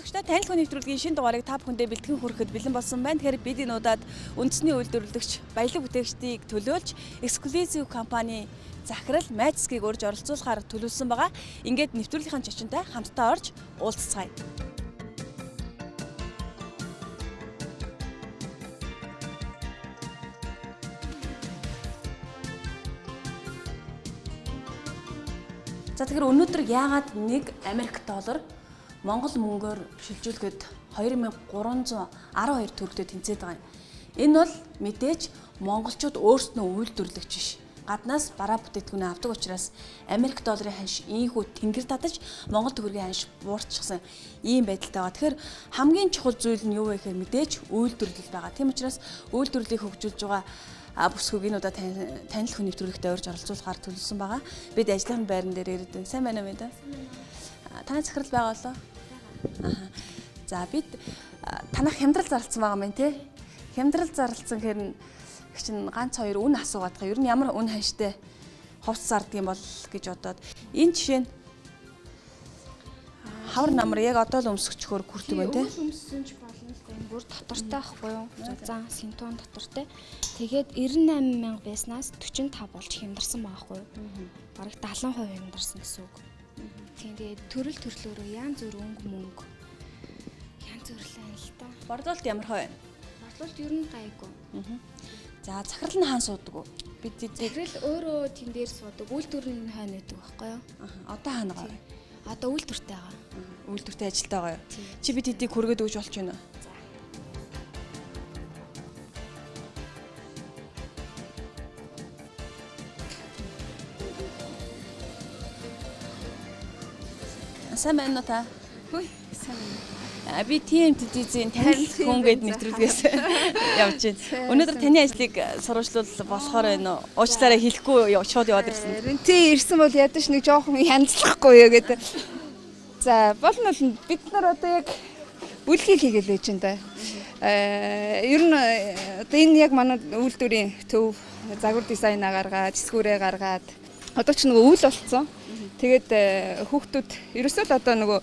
сонсогчдоо танил хүн нэвтрүүлгийн шинэ дугаарыг та бүхэндээ бэлтгэн хүрэхэд бэлэн болсон байна. Тэгэхээр бид энэ удаад үндэсний үйлдвэрлэгч баялаг бүтээгчдийг төлөөлж эксклюзив компани захирал Magic-ийг урьж оролцуулахаар төлөвлөсөн байгаа. Ингээд нэвтрүүлгийнхаа зочинтой хамтдаа орж уулзцгаая. За тэгэхээр өнөөдөр яагаад 1 Америк доллар Монгол мөнгөөр шилжүүлэхэд 2312 төгрөгтэй тэнцээд байгаа юм. Энэ бол мэдээж монголчууд өөрсдөө үйлдвэрлэгч биш. Гаднаас бараа бүтээгдэхүүнээ авдаг учраас Америк долларын ханш ийхүү тэнгэр татаж Монгол төгрөгийн ханш буурчихсан ийм байдалтай байгаа. Тэгэхээр хамгийн чухал зүйл нь юу вэ гэхээр мэдээж үйлдвэрлэл байгаа. Тийм учраас үйлдвэрлэлийг хөгжүүлж байгаа бүсгүйг энэ удаа танил хүн нэвтрүүлэгтээ урьж оролцуулахаар төлөвлөсөн байгаа. Бид ажлын байран дээр ирээд байна. Сайн байна уу мэдээ? Таны захирал байгаа болоо? За бид танах хямдрал зарлцсан байгаа мэн тий. Хямдрал зарлцсан хэрэг чинь ганц хоёр үн асуугаад байгаа. Ер нь ямар үн ханштай хувц зарддаг юм бол гэж бодоод энэ жишээ нь хавар намар яг одоо л өмсгчхөөр хүрдэг байна тий. Өмссөн ч болно л дээ. Бүр дотортой байхгүй юу? Зузаан синтон дотортой. Тэгээд 98,000 байснаас 45 болж хямдарсан байгаа байхгүй юу? Бараг 70% хямдарсан гэсэн үг. Тэгээд төрөл төрлөөрөө янз бүр мөнгө янз бүрлэн л та. Борлуулалт ямар хөө вэ? Борлуулалт ер нь гайгүй. За захирал нь хаан суудаг уу? Бид захирал өөрөө тэн дээр суудаг. Үйлдвэрийн хойно байдаг байхгүй юу? Одоо хаана байгаа вэ? Одоо үйлдвэртэй байгаа. Үйлдвэртэй ажилтаа байгаа юу? Чи бид хэдийг хүргээд өгч болж байна уу? Сайн байна уу та? Хөөе, сайн байна. Би TMTD-ийн танил хүн гээд нэвтрүүлгээс явж байна. Өнөөдөр таны ажлыг сурвалжлуул болохоор байна уу? Уучлаарай хэлэхгүй шууд яваад ирсэн. Тий ирсэн бол ядаж нэг жоохон янзлахгүй юу гэдэг. За болно бол бид нар одоо яг бүлгийг хийгээл байж энэ. Ер нь одоо энэ яг манай үйлдвэрийн төв загвар дизайнаа гаргаад, эсгүүрээ гаргаад одоо ч нөгөө үйл болцсон. Тэгээд хүүхдүүд ерөөсөө л одоо нөгөө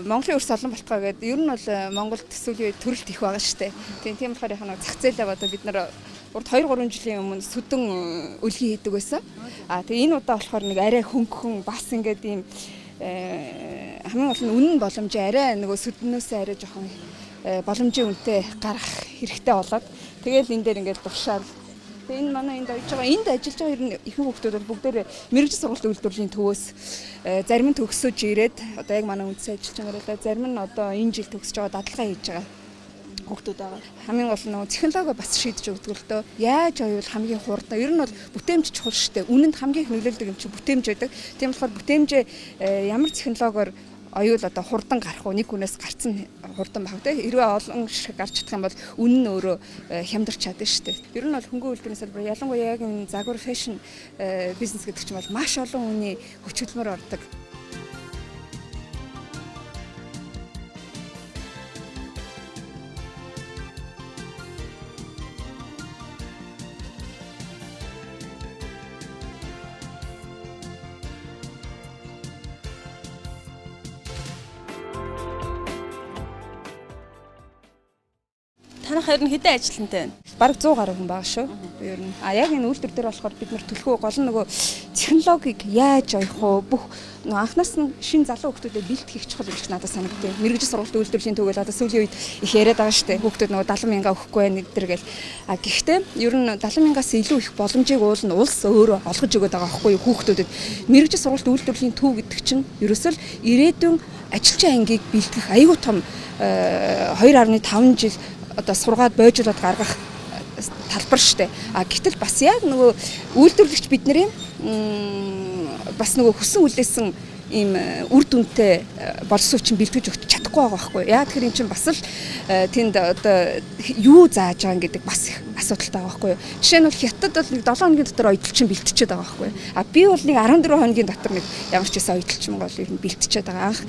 Монголын өрс олон болтгоо гэдэг ер нь бол Монголд сүүлийн үед төрөлт их байгаа шүү дээ. Тийм болохоор яг нэг зах зээлээ одоо бид нар урд 2-3 жилийн өмнө сүдэн өлгий хийдэг байсан. Тэгээ энэ удаа болохоор нэг арай хөнгөн бас ингээд ийм хамгийн гол нь үнэн боломжтой арай нөгөө сүднөөсөө арай жоохон боломжийн үнэтэй гарах хэрэгтэй болоод тэгээл энэ дээр ингээд дуршаад энэ манай энд ажиллаж байгаа энд ажиллаж байгаа ер нь ихэнх хүмүүс бол бүгдээр мэрэгжил сургалт үйлдвэрлэлийн төвөөс зарим нь төгсөж ирээд одоо яг манай үндсээ ажиллаж байгаа. Зарим нь одоо энэ жил төгсөж байгаа дадлага хийж байгаа хүмүүс байгаа. Хамгийн гол нь технологи бас шийдэж өгдөг л дөө. Яаж оюул хамгийн хурдан. Ер нь бол бүтээмж чухал шүү дээ. Үнэнд хамгийн их нөлөөлдөг юм чинь бүтээмж байдаг. Тийм болохоор бүтээмжээ ямар технологиор оюул одоо хурдан гарах уу, нэг хүнээс гарцсан хурдан байх те. Хэрвээ олон шиг гарч чадах юм бол үнэн нь өөрөө хямдарч чадна шүү дээ. Ер нь бол хөнгөн үйлдвэрийн салбар ялангуяа яг энэ загвар фэшн бизнес гэдэг чинь бол маш олон хүний хүч хөдөлмөр ордог. Танах хоёр нь хэдэн ажилтнтай байна? Бараг 100 гаруй хүн байгаа шүү. Ер нь. Яг энэ үйлдвэр дээр болохоор бид нар төлхөө гол нь нөгөө технологиг яаж оёх вэ? Бүх нөгөө анхнаас нь шинэ залуу хүмүүстэй бэлт хийх чухал гэж надад санагдав. Мэргэжил сургалт үйлдвэрлэлийн төвөл одоо сүүлийн үед их яриад байгаа шүү дээ. Хүүхдүүд нөгөө 70,000 өгөхгүй байх нэгдэр гэл. Гэхдээ ер нь 70,000-аас илүү их боломжийг уул нь улс өөрөө олгож өгöd байгаа байхгүй юу хүүхдүүдэд. Мэргэжил сургалт үйлдвэрлэлийн төв гэдэг чинь ерөөсөө л ирээдүйн ажилчин ангийг бэлтгэх аюул том 2.5 жил одоо сургаад бойжуулаад гаргах талбар штэ. Гэтэл бас яг нөгөө үйлдвэрлэгч бидний бас нөгөө хүссэн үлдээсэн ийм үр дүнтэй боловсрууччин бэлтгэж өгч чадахгүй байгаа байхгүй. Яг тэр юм чинь бас л тэнд одоо юу зааж байгаа гэдэг бас их асуудалтай байгаа байхгүй. Жишээ нь бол Хятад бол нэг 7 хоногийн дотор ойдлчин бэлтчихэд байгаа байхгүй. Би бол нэг 14 хоногийн дотор нэг ямар ч гэсэн ойдлчин гол ер нь бэлтчихэд байгаа. Анх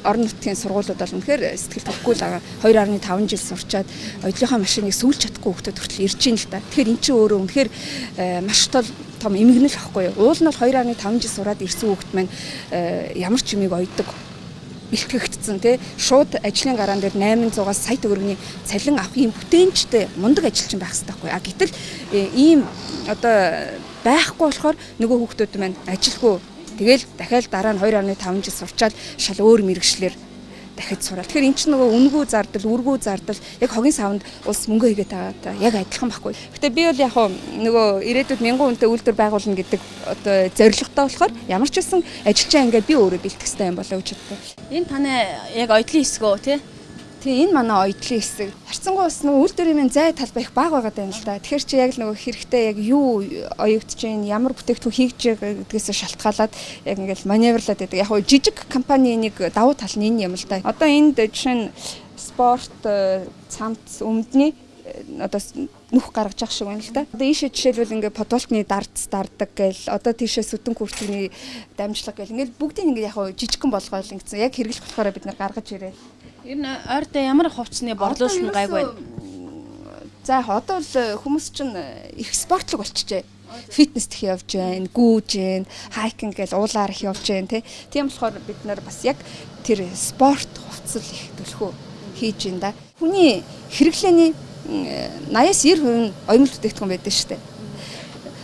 орон нутгийн сургуулиуд бол үнэхээр сэтгэл төрөхгүй л байгаа. 2.5 жил сурчаад ойдлынхаа машиныг сүүлж чадахгүй хүмүүс хүртэл ирж ийн л та. Тэгэхээр эн чинь өөрөө үнэхээр маш том эмгэнэл ахгүй юу. Уул нь бол 2.5 жил сураад ирсэн хүүхэд маань ямар ч юмыг ойдог бэлтгэгдсэн тий шууд ажлын гараан дээр 800-аас сая төгрөгийн цалин авах ийм бүтээнчтэй мундаг ажилчин байх хэрэгтэй байхгүй. Гэтэл ийм одоо байхгүй болохоор нөгөө хүүхдүүд маань ажилгүй тэгэл дахиад дараа нь 2.5 жил сурчаад шал өөр мэрэгчлэр дахиж сураад. Тэгэхээр эн чинь нөгөө үнгүй зардал, үргүй зардал яг хогийн савнд улс мөнгө хийгээд байгаа яг адилхан байхгүй. Гэтэ би бол яг нөгөө ирээдүйд 1000 хүнтэй үйлдвэр байгуулна гэдэг одоо зорилготой болохоор ямар ч байсан ажилчаа ингээд би өөрөө бэлтгэх хэрэгтэй юм болоо гэж боддог. Энэ таны яг оёдлын хэсэг үү тий? Тийм энэ манай оёдлын хэсэг. Харцангуй бас нөгөө үйлдвэрийн зай талбай их бага байгаад байна л да. Тэгэхээр чи яг нөгөө хэрэгтэй яг юу оёгдож байна, ямар бүтээгдэхүүн хийж байгаа гэдгээс шалтгаалаад яг ингээл маневрлаад байдаг. Яг нь жижиг компани нэг давуу тал нь энэ юм л да. Одоо энд жишээ нь спорт цамц өмдний одоо нүх гаргаж явах шиг байна л да. Одоо ийшээ жишээлбэл ингээд подолтны дардс дардаг гээл одоо тийшээ сүтэн хүртгний дамжлага гээл ингээд бүгдийг ингээд яг жижигхэн болгоол ингэсэн. Яг хэрэглэх болохоор бид нар гаргаж ирээ. Ер нь ойртой ямар хувцсны борлуулалт нь гайгүй байна. За одоо л хүмүүс чинь их спортлог болчихжээ. Фитнест их явж байна, гүүж байна, хайкинг гээл уулаар их явж байна тий. Тийм болохоор бид нар бас яг тэр спорт хувцас их төлхөө хийж байна да. Хүний хэрэглээний 80-90% нь оюун бүтээгдэхүүн байдаг шүү дээ.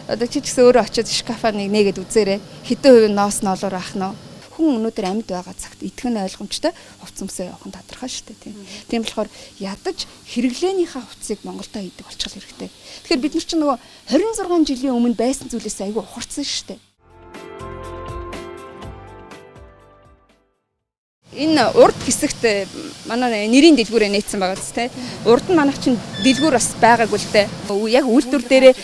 Одоо чи ч гэсэн өөрөө очиод шкафаа нэгээд үзээрэй. Хэдэн хувь ноос ноолоор ах нь хүн өнөөдөр амьд байгаа цагт итгэн ойлгомжтой хувцас өмсөө явах нь тодорхой шүү дээ тийм. Тийм болохоор ядаж хэрэглээнийхээ хувцсыг Монголдо хийдэг болчихвол хэрэгтэй. Тэгэхээр бид нар чинь нөгөө 26 жилийн өмнө байсан зүйлээс айгүй ухарсан шүү дээ. Энэ урд хэсэгт манай нэрийн дэлгүүрээ нээсэн байгаа зү тийм. Урд нь манайх чинь дэлгүүр бас байгаагүй л дээ. Яг үйлдвэр дээрээ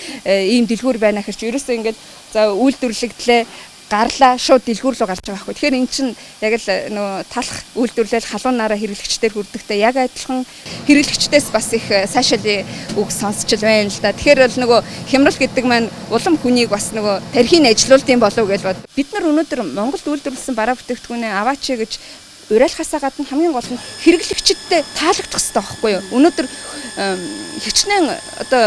ийм дэлгүүр байна гэхэр чи ерөөсөө ингээд за үйлдвэрлэгдлээ гарлаа шууд дэлгүүр рүү гарч байгаа байхгүй. Тэгэхээр эн чинь яг л нөгөө талах үйлдвэрлэл халуунаараа хэрэглэгчдэр хүрдэхтэй яг адилхан хэрэглэгчдээс бас их сайшаалын үг сонсч л байна л да. Тэгэхээр бол нөгөө хямрал гэдэг маань улам хүнийг бас нөгөө тархийг ажилуулд юм болов гэж бод. Бид нар өнөөдөр Монголд үйлдвэрлэсэн бараа бүтээгдэхүүнээ аваач гэж уриалахаасаа гадна хамгийн гол нь хэрэглэгчдтэй таалагдах хэрэгтэй байхгүй юу? Өнөөдөр хичнээн одоо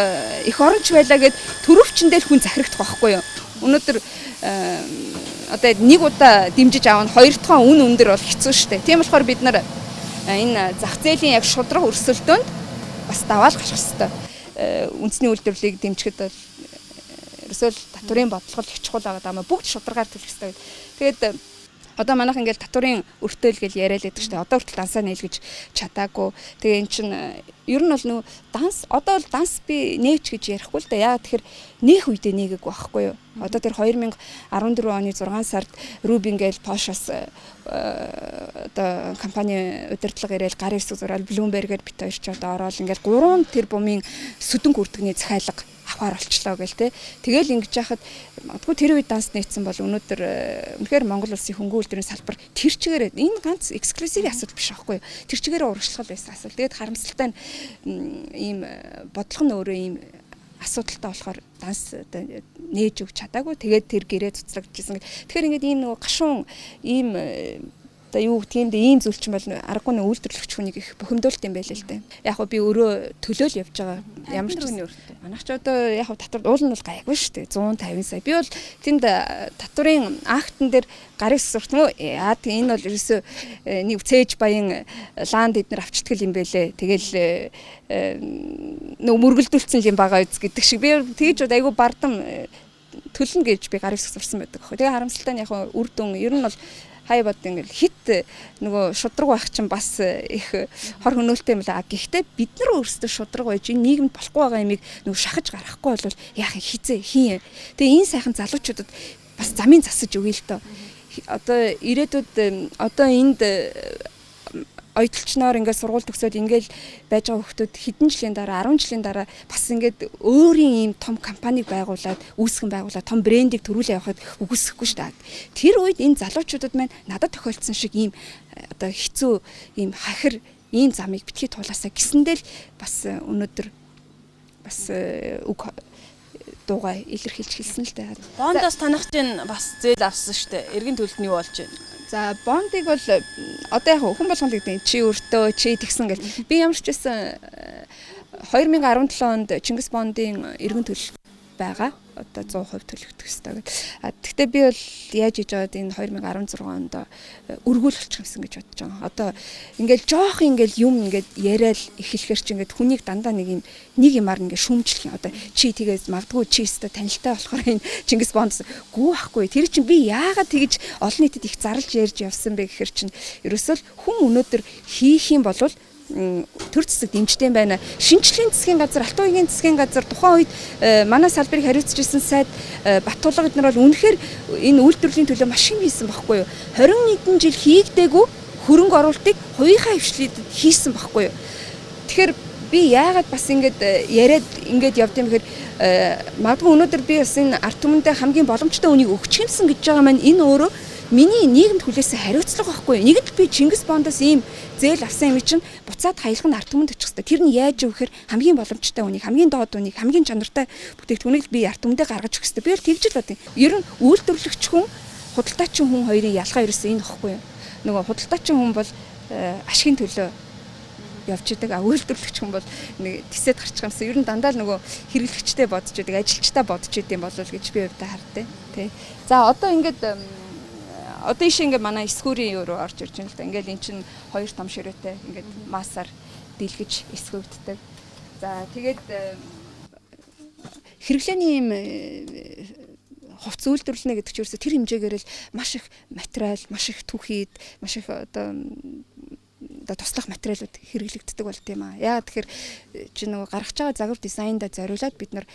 их оронч байлаа гэд төрөвчөндөө хүн захирагдах байхгүй юу? Өнөөдөр одоо нэг удаа дэмжиж аав нь хоёр дахь үн өндөр бол хэцүү шүү дээ. Тийм болохоор бид нар энэ зах зээлийн яг шудраг өрсөлдөөнд бас даваал гарах хэрэгтэй. Үндэсний үйлдвэрлэлийг дэмжихэд бол ерөөсөө татврын бодлого их чухал байгаа даа. Бүгд шударгаар төлөх хэрэгтэй. Тэгээд одоо манайх ингээл татврын өртөөл гэж яриад байдаг шүү дээ. Одоо хүртэл дансаа нийлгэж чадаагүй. Тэгээ эн чинь ер нь бол нөө данс одоо бол данс би нээвч гэж ярихгүй л да. Яагаад тэгэхээр нээх үедээ нээгээгүй байхгүй юу? Одоо тэр 2014 оны 6 сард Rubin гээл Porsche-с одоо компани удирдлага ирээл гарын хэсэг зураал Bloomberg-ээр бит хоёр ч одоо ороод ингээл 3 тэрбумын сүдэн хүртгний захиалга авахар болчлоо гэл те. Тэгэл ингэж яхад магадгүй тэр үед данс нээсэн бол өнөөдөр үнэхээр Монгол улсын хөнгөн үйлдвэрийн салбар тэр чигээр энэ ганц эксклюзив асуудал биш байхгүй юу? Тэр чигээр урагшлал байсан асуудал. Тэгээд харамсалтай нь ийм бодлого нь өөрөө ийм асуудалтай болохоор данс нээж өгч чадаагүй. Тэгээд тэр гэрээ цуцрагдчихсан. Тэгэхээр ингээд ийм нөгөө гашуун ийм одоо юу гэдгийг ийм зүйл чинь бол аргагүй нэг үйлдвэрлэгч хүнийг их бохимдуулт юм байл л дээ. Яг би өөрөө төлөөл явж байгаа. Ямар ч үний өртөө. Манайх ч одоо яг татвар уул нь бол гайгүй шүү дээ. 150 сая. Би бол тэнд татврын актн дээр гарын суртмөө яа энэ бол ерөөсөө нэг цээж баян ланд эднэр авчдаг юм байлээ. Тэгэл нөгөө мөргөлдүүлсэн юм байгаа үз гэдэг шиг. Би тэгж айгүй бардам төлнө гэж би гарын сурсан байдаг. Тэгээ харамсалтай нь яг үр дүн ер нь бол хай бод ингээл хит нөгөө шудраг байх чинь бас их хор хөнөөлтэй юм лаа. Гэхдээ бид нар өөрсдөө шудраг байж энэ нийгэмд болохгүй байгаа юмыг нөгөө шахаж гарахгүй бол яах хизээ хийн. Тэгээ энэ сайхан залуучуудад бас замын засаж өгье л доо. Одоо ирээдүйд одоо энд оюуталчнаар ингээд сургууль төгсөөд ингээд байж байгаа хүмүүс хэдэн жилийн дараа 10 жилийн дараа бас ингээд өөрийн ийм том компанийг байгуулад үүсгэн байгуулад том брендийг төрүүлээ явахад үгүйсэхгүй шүү дээ. Тэр үед энэ залуучуудад маань надад тохиолдсон шиг ийм одоо хэцүү ийм хахир ийм замыг битгий туулаасаа гэсэндээ л бас өнөөдөр бас үг дуугаа илэрхийлж хэлсэн л дээ. Бондоос танах чинь бас зээл авсан шүү дээ. Эргэн төлөлт нь юу болж байна? За бондыг бол одоо яг хүн болгоно гэдэг чи өртөө чи тэгсэн гэл би ямар ч байсан 2017 онд Чингис бондын эргэн төлөлт байгаа. одоо 100% төлөгдөх ёстой гэдэг. Гэхдээ би бол яаж хийж байгаад энэ 2016 онд өргүүлчих юмсан гэж бодож байгаа. Одоо ингээл жоох ингээл юм ингээд яриад эхлэхэр чи ингээд хүнийг дандаа нэг юмар ингээд шүмжлэх юм. Одоо чи тэгээс магадгүй чи өстө танилтай болохоор энэ Чингис Бондс гүү ахгүй. Тэр чинь би яагаад тэгж олон нийтэд их зарлж ярьж явсан бэ гэхэр чинь ерөөсөө хүн өнөөдөр хийх юм бол төр зэсэг дэмжтэй байна. Шинжлэлийн засгийн газар, Алтан уягийн засгийн газар тухайн үед манай салбарыг хариуцж ирсэн сайд Баттулга эднэр бол үнэхээр энэ үйлдвэрлэлийн төлөө маш их хийсэн байхгүй юу? 21 жил хийгдээгүй хөрөнгө оруулалтыг хувийнхаа хвшлийдэд хийсэн байхгүй юу? Тэгэхээр би яагаад бас ингэж яриад ингэж явд юм гэхээр магадгүй өнөөдөр би бас энэ ард түмэндээ хамгийн боломжтой үнийг өгч юмсан гэж байгаа маань энэ өөрөө миний нийгэмд хүлээсэн хариуцлага байхгүй. Нэгд би Чингис Бондоос ийм зээл авсан юм чинь буцаад хаялх нь ард түмэнд очих хэрэгтэй. Тэр нь яаж өгөхөр хамгийн боломжтой үнийг, хамгийн доод үнийг, хамгийн чанартай бүтээгдэхүүнийг би ард түмэндээ гаргаж өгөх хэрэгтэй. Би бол тэгж л бодъё. Ер нь үйлдвэрлэгч хүн, худалдаачин хүн хоёрын ялгаа ерөөсөө энэ ихгүй юу? Нөгөө худалдаачин хүн бол ашигын төлөө явж идэг. Үйлдвэрлэгч хүн бол нэг тисэд гарчих юмсан. Ер нь дандаа л нөгөө хэрэглэгчтэй бодож идэг, ажилчтай бодож идэм болов гэж би өвдө хардтай. Тэ. За одоо ингээд одоо иш ингээд манай эсгүүрийн юу руу орж ирж байна л да. Ингээд эн чинь 2 том ширээтэй ингээд массаар дэлгэж эсгүүгддэг. За тэгээд хэрэглээний юм хувц үйлдвэрлэнэ гэдэг чинь ерөөсө тэр хэмжээгээр л маш их материал, маш их түхийд, маш их одоо туслах материалууд хэрэглэгддэг болт юм аа. Яагаад тэгэхээр чи нөгөө гаргаж байгаа загвар дизайнда зориулаад бид нар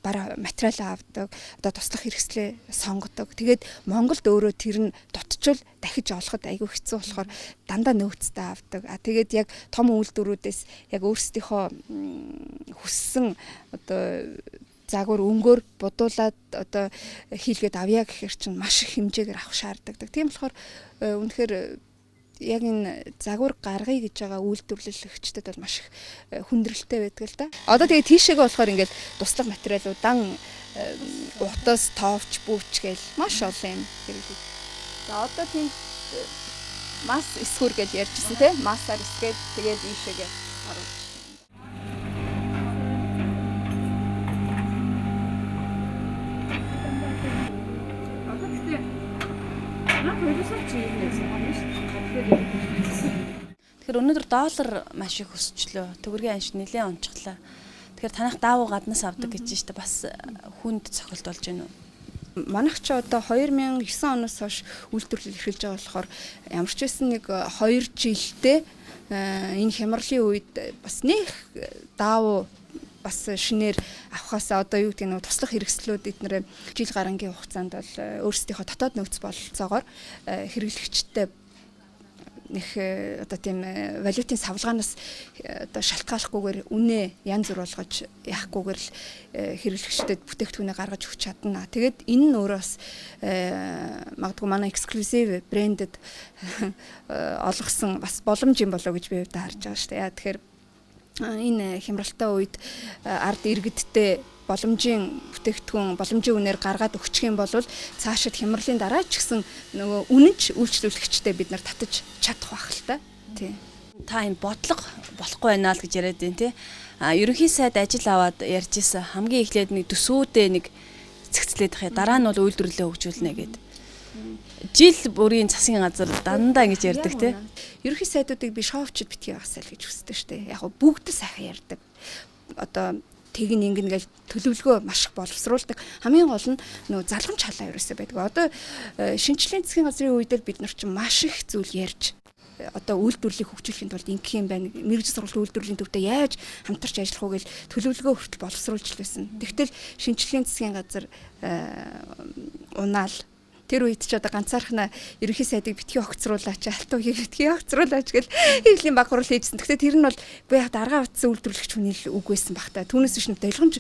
бараа материал авдаг, одоо туслах хэрэгслээ сонгодог. Тэгээд Монголд өөрөө тэр нь дутчул дахиж олоход айгүй хэцүү болохоор дандаа нөөцтэй авдаг. Тэгээд яг том үйлдвэрүүдээс яг өөрсдийнхөө хүссэн одоо загвар өнгөөр будуулаад одоо хийлгээд авъя гэхээр чинь маш их хэмжээгээр авах шаарддаг. Тийм болохоор үнэхээр яг энэ загвар гаргая гэж байгаа үйлдвэрлэгчдэд бол маш их хүндрэлтэй байдаг л да. Одоо тэгээ тийшээгээ болохоор ингээд туслах материалуудан утас, тоовч, бүүч гээл маш олон юм хэрэглэдэг. За одоо тийм масс эсхүр гэж ярьжсэн тийм массаар эсгээд тэгээд ийшээгээ оруулж. Одоо тэгээ наа хоёрсоо чи юм байсан юм шүү. Тэгэхээр өнөөдөр доллар маш их өсчлөө. Төгрөгийн анш нэлээд онцглоо. Тэгэхээр танах даавуу гаднаас авдаг гэж штэ бас хүнд цохилт болж байна уу? Манайх ч одоо 2009 оноос хойш үйлдвэрлэл эхэлж байгаа болохоор ямар ч байсан нэг 2 жилдээ энэ хямралын үед бас нэг даавуу бас шинээр авахаас одоо юу гэдэг нь туслах хэрэгслүүд эднэр жил гарангийн хугацаанд бол өөрсдийнхөө дотоод нөөц бололцоогоор хэрэглэгчтэй нэг одоо тийм валютын савлгаанаас одоо шалтгааллахгүйгээр үнэ янз бүр болгож яахгүйгээр л хэрэглэгчдэд бүтээгдэхүүнээ гаргаж өгч чадна. Тэгээд энэ нь өөрөөс магадгүй манай эксклюзив брендэд олгосон бас боломж юм болоо гэж би харж байгаа шүү дээ. Яа тэгэхээр энэ хямралтай үед ард иргэдтэй боломжийн бүтээгдэхүүн боломжийн үнээр гаргаад өгчих юм бол цаашид хямралын дараа ч гэсэн нөгөө үнэнч үйлчлүүлэгчтэй бид нар татаж чадах байх л та. Тий. Та энэ бодлого болохгүй байна л гэж яриад байна тий. Ерөнхий сайд ажил аваад ярьж исэн хамгийн эхлээд нэг төсвүүдээ нэг цэгцлээд хэ дараа нь бол үйлдвэрлэлээ хөгжүүлнэ гэдэг. Жил бүрийн засгийн газар дандаа ингэж ярьдаг тий. Ерөнхий сайдуудыг би шоувчд битгий багсаал гэж хүсдэг штэ. Яг гоо бүгд сайхан ярьдаг. Одоо тэг ингэн гэж төлөвлөгөө маш их боловсруулдаг. Хамгийн гол нь нөгөө залгамж халаа ерөөсөө байдаг. Одоо шинжлэлийн засгийн газрын үед л бид нар чинь маш их зүйл ярьж одоо үйлдвэрлэлийг хөгжүүлэхэд бол ингэх юм байна. Мэргэжил сургалт үйлдвэрлэлийн төвтэй яаж хамтарч ажиллах вэ гэж төлөвлөгөө хүртэл боловсруулж байсан. Тэгвэл шинжлэлийн засгийн газар унаал тэр үед ч одоо ганцаархнаа ерөнхий сайдыг битгий огцруулаач, алтан уягийг битгий огцруулаач гэл хэвлийн баг хурал хийжсэн. Гэхдээ тэр нь бол үгүй яг даргаа утсан үйлдвэрлэгч хүний л үг байсан баг та. Түүнээс биш дэлгэмж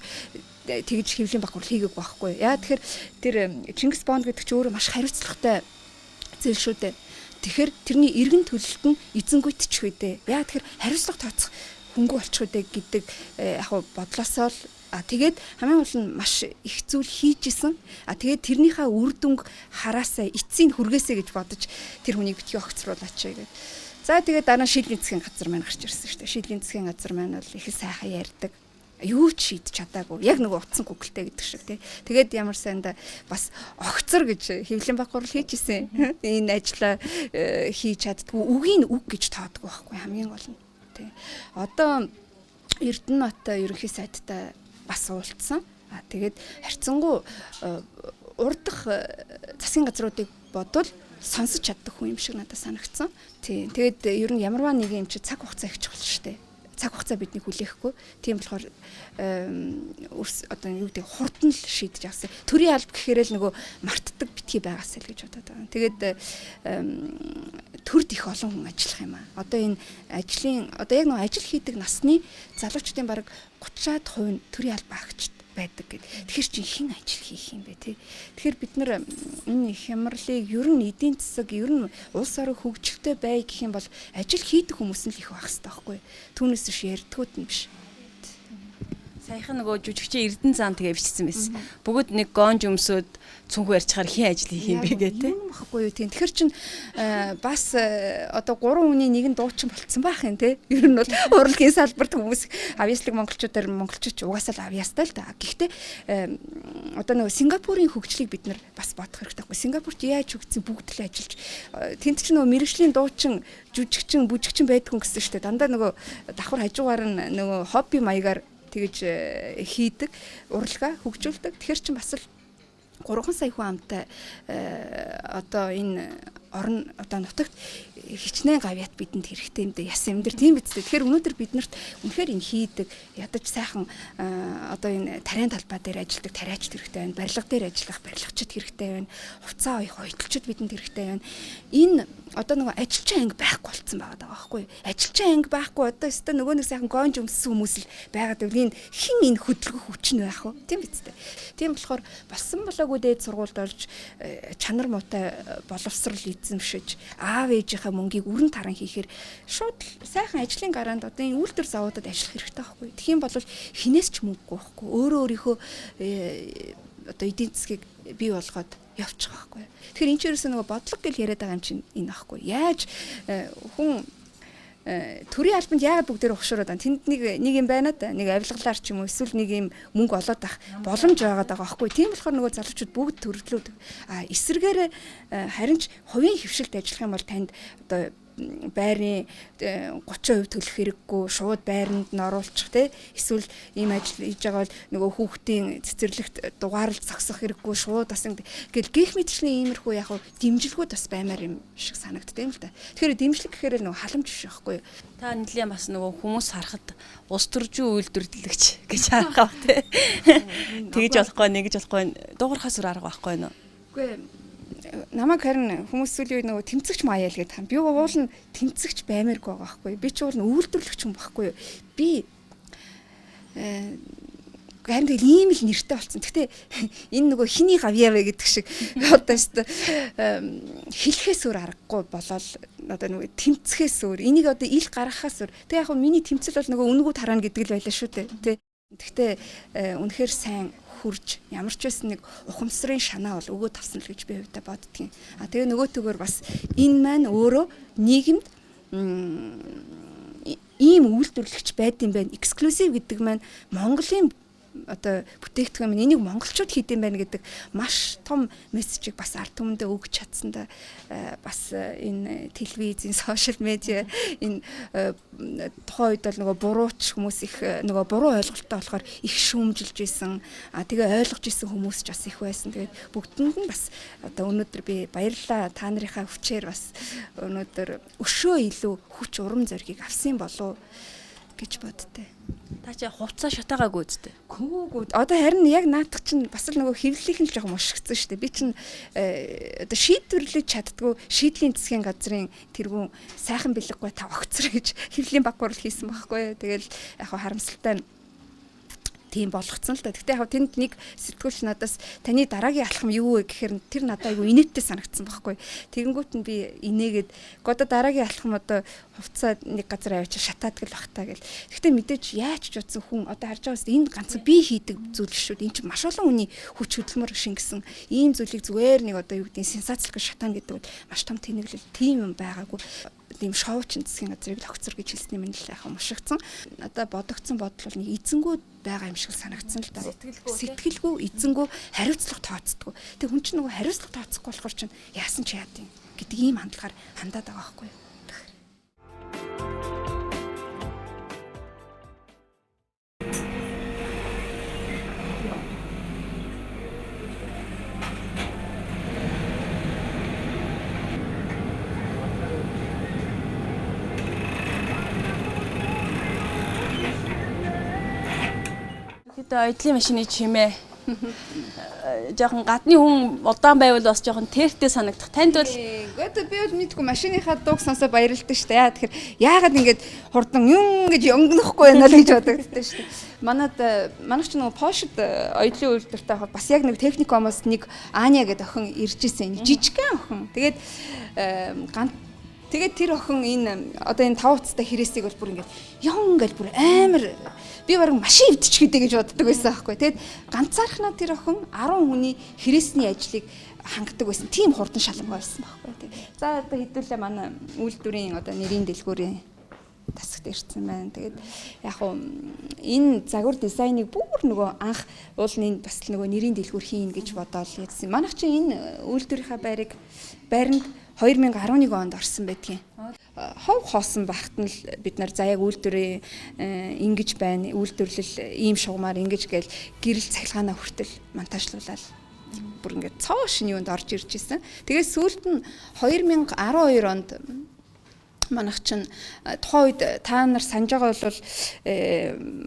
тэгж хэвлийн баг хурал хийгээгүй байхгүй. Яа тэгэхээр тэр Чингис Бонд гэдэг чинь өөрөө маш хариуцлагатай зээл шүү дээ. Тэгэхээр тэрний эргэн төлөлт нь эзэнгүйтчих үедээ. Яа тэгэхээр хариуцлага тооцох хөнгө болчих үедээ гэдэг яг бодлосоо л тэгээд хамгийн гол нь маш их зүйл хийжсэн. Тэгээд тэрнийхээ үр дүнг хараасаа эцсийн хүргээсэй гэж бодож тэр хүнийг битгий огцруулаач гэдэг. За тэгээд дараа нь шийдлийн засгийн газар маань гарч ирсэн шүү дээ. Шийдлийн засгийн газар маань бол их сайхан ярьдаг. юу ч шийдэж чадаагүй. Яг нөгөө утсан гүгэлтэй гэдэг шиг тий. Тэгээд ямар сайндаа бас огцор гэж Хэвлэлийн баг гурал хийжсэн. Энэ ажлаа хийж чаддгүй үгийн үг гэж тоодгүй байхгүй хамгийн гол нь тий. Одоо Эрдэнэт ерөнхий сайдтай бас уулзсан. Тэгээд харьцангуй урдах засгийн газруудыг бодвол сонсож чаддаг хүн юм шиг надад санагдсан. Тий. Тэгээд ер нь ямарваа нэг юм чи цаг хугацаа их чухал шүү дээ. Цаг хугацаа бидний хүлээхгүй. Тийм болохоор одоо юу гэдэг хурдан л шийдэж авсан. Төрийн алба гэхээр л нөгөө мартдаг битгий байгаасаа л гэж бодоод байгаа. Тэгээд төрд их олон хүн ажиллах юм аа. Одоо энэ одоо яг нөгөө ажил хийдэг насны залуучдын бараг 30% нь төрийн алба агчд байдаг гэд. Тэгэхээр чи хэн ажил хийх юм бэ те. Тэгэхээр бид нар энэ хямралыг ер нь эдийн засаг ер нь улс орон хөгжилтэй бай гэх юм бол ажил хийдэг хүмүүс нь л их байх хэрэгтэй байхгүй. Түүнээс биш ярдгууд нь биш. Саяхан нөгөө жүжигчийн Эрдэнэ зан тэгээ бичсэн байсан. Бүгд нэг гонж өмсөд цүнхүү ярьчихаар хин ажил хийх юм бэ гэдэг. Юм баггүй юу тийм. Тэгэхээр чин бас одоо 3 хүний нэг нь дуучин болцсон байх юм те. Ер нь бол урлагийн салбарт хүмүүс авьяаслаг монголчуудаар монголчууд угаасаа л авьяастай л да. Гэхдээ одоо нөгөө Сингапурын хөгжлийг бид нар бас бодох хэрэгтэй байхгүй. Сингапурт яаж хөгжсөн бүгд л ажиллаж тэнд чинь нөгөө мэрэгжлийн дуучин жүжигчин бүжигчин байдгүй гэсэн шүү дээ. Дандаа нөгөө давхар хажуугаар нь нөгөө хобби маягаар тэгж хийдэг, урлагаа хөгжүүлдэг. Тэгэхээр чинь бас л 3 сая хүн амтай одоо энэ орон одоо нутагт хичнээн гавьяат бидэнд хэрэгтэй юм да ясан юм дэр тийм биз дээ. Тэгэхээр өнөөдөр биднэрт үнэхээр энэ хийдэг ядаж сайхан одоо энэ тариан талбай дээр ажилладаг тариачд хэрэгтэй байна. Барилга дээр ажиллах барилгачид хэрэгтэй байна. Хувцас оёх оётлчид бидэнд хэрэгтэй байна. Энэ одоо нөгөө ажилчин анги байхгүй болцсон байгаа байхгүй. Ажилчин анги байхгүй одоо өстө нөгөө нэг сайхан гонж өмссөн хүмүүс л байгаад байвал энэ хин энэ хөдөлгөх хүч нь байх уу? Тийм биз дээ. Тийм болохоор болсон болоогүй дээд сургуульд орж чанар муутай боловсрал эзэмшиж аав ээжийнхээ мөнгийг өрн таран хийхээр шууд сайхан ажлын гараанд одоо энэ үйлдвэр завуудад ажиллах хэрэгтэй байхгүй. Тэгхийн бол хинээс ч мөнгөгүй байхгүй. Өөрөө өөрийнхөө одоо эдийн засгийг бий болгоод явчих байхгүй. Тэгэхээр энэ ч ерөөсөө нөгөө бодлого гэж яриад байгаа юм чинь энэ байхгүй. Яаж хүн төрийн албанд яагаад бүгдээр ухшуураад байна? Тэнд нэг юм байна да. Нэг авилгалаар ч юм уу эсвэл нэг юм мөнгө олоод авах боломж байгаад байгаа байхгүй. Тийм болохоор нөгөө залуучууд бүгд төрөлдлүүд эсэргээр харин ч хувийн хөвшилд ажиллах юм бол танд одоо байрны 30% төлөх хэрэггүй шууд байранд нь оруулчих те эсвэл ийм ажил хийж байгаа бол нөгөө хүүхдийн цэцэрлэгт дугаарлж зогсох хэрэггүй шууд бас ингээл гих мэтчлийн иймэрхүү яг дэмжлэгүүд бас баймаар юм шиг санагддаг юм л да. Тэгэхээр дэмжлэг гэхээр л нөгөө халамж биш байхгүй. Та нэлийн бас нөгөө хүмүүс харахад ус төржин үйлдвэрлэгч гэж харах бах те. Тэгж болохгүй нэгж болохгүй дуугархаас өөр арга байхгүй нөө. Үгүй намайг харин хүмүүс сүүлийн үед нөгөө тэмцэгч маяа л гэдэг юм. Би уул нь тэмцэгч баймааргүй байгаа байхгүй. Би ч уул нь үйлдвэрлэгч юм байхгүй. Би харин тэгэл ийм л нэртэй болсон. Гэхдээ энэ нөгөө хиний гавьяа вэ гэдэг шиг одоо хэлэхээс өөр аргагүй болол одоо нөгөө тэмцэхээс өөр энийг одоо ил гаргахаас өөр. Тэг яг миний тэмцэл бол нөгөө үнгүүд хараана гэдэг л байлаа шүү дээ. Тэ. Гэхдээ үнэхээр сайн хурж ямар ч байсан нэг ухамсарын шанаа бол өгөө тавсан л гэж би хувьдаа боддгийн. Тэгээ нөгөө төгөөр бас энэ маань өөрөө нийгэмд ийм үйлдвэрлэгч байдсан байх. Эксклюзив гэдэг маань Монголын одоо бүтээгдэхүүн минь энийг монголчууд хийдэм байх гэдэг маш том мессежийг бас ард түмэндээ өгч чадсандаа бас энэ телевизийн сошиал медиа энэ тухайн үед бол нөгөө бурууч хүмүүс их нөгөө буруу ойлголттой болохоор их шүүмжилж исэн тэгээ ойлгож исэн хүмүүс ч бас их байсан. Тэгээд бүгдэнд нь бас одоо өнөөдөр би баярлалаа та нарынхаа хүчээр бас өнөөдөр өшөө илүү хүч урам зориг авсан болов гэж боддтой. Та чи хувцас шатаагаагүй үстэй. Гүү. Одоо харин яг наадах чинь бас л нөгөө хэвлэлийнх нь жоохон мушигдсан шүү дээ. Би чинь одоо шийдвэрлэж чаддгүй шийдлийн засгийн газрын тэргүүн сайхан бэлэггүй та огцор гэж хэвлэлийн баг гурал хийсэн байхгүй. Тэгэл яг харамсалтай тийм болгоцсон л да. Гэхдээ яг тэнд нэг сэтгүүлч надаас таны дараагийн алхам юу вэ гэхээр тэр надад айгүй инээдтэй санагдсан байхгүй. Тэгэнгүүт нь би инээгээд одоо дараагийн алхам одоо хувцас нэг газар авчиж шатаадаг л бах таа гэл. Гэхдээ мэдээж яаж ч утсан хүн одоо харж байгаас энэ ганцхан би хийдэг зүйл шүү дээ. Энд чинь маш олон хүний хүч хөдөлмөр шингэсэн ийм зүйлийг зүгээр нэг одоо юу гэдэг нь сенсацлог шатаана гэдэг бол маш том тэнэглэл тийм юм байгаагүй. тийм шоучин засгийн газрыг л огцор гэж хэлсэн юм л яхаа мушигдсан. Одоо бодогдсон бодол бол нэг эзэнгүүд байгаа юм шиг санагдсан л да. Сэтгэлгүй эзэнгүү хариуцлага тооцдгүй. Тэг хүн чинь нөгөө хариуцлага тооцохгүй болохоор чинь яасан ч яад юм гэдэг ийм хандлагаар хандаад байгаа байхгүй юу? Эдлийн машины чимээ жоохон гадны хүн удаан байвал бас жоохон тэрхтэй санагдах. Танд бол гэхдээ би бол мэдгүй машиныхаа дууг сонсоо баярлалтай шүү дээ. Тэгэхээр яагаад ингэж хурдан юм гэж ёнгонохгүй байна л гэж бодогдсон шүү дээ. Манайх ч нөгөө Пошд оёдлын үйлдвэртэй хаа бас яг нэг техникомоос нэг Аня гэдэг охин ирж исэн. Жижигхэн охин. Тэгээд тэр охин энэ одоо энэ 5 уцтай хэрэгсийг бол бүр ингэж ён гэж бүр амар би баруун машин өвдчих гэдэг гэж боддог байсан аахгүй. Тэгэд ганцаархнаа тэр охин 10 хүний хэрэгсний ажлыг хангадаг байсан. Тим хурдан шалангаа байсан байхгүй. За одоо хэдүүлээ манай үйлдвэрийн одоо нэрийн дэлгүүрийн тасагт ирсэн байна. Тэгээд яг хуу энэ загвар дизайныг бүр нөгөө анх уулын бас нөгөө нэрийн дэлгүүр хийн гэж бодоод ярьсан. Манайх чи энэ үйлдвэрийнхаа байранд 2011 онд орсон байдгийн. Хов хоосон багт нь л бид нар за яг үйлдвэрээ ингэж байна. Үйлдвэрлэл ийм шугамар ингэж гээл гэрэл цахилгаанаа хүртэл монтажлуулаад бүр ингээд цоо шиний юунд орж ирж исэн. Тэгээд сүүлд нь 2012 онд манайх чинь тухайн үед та нар санаж байгаа бол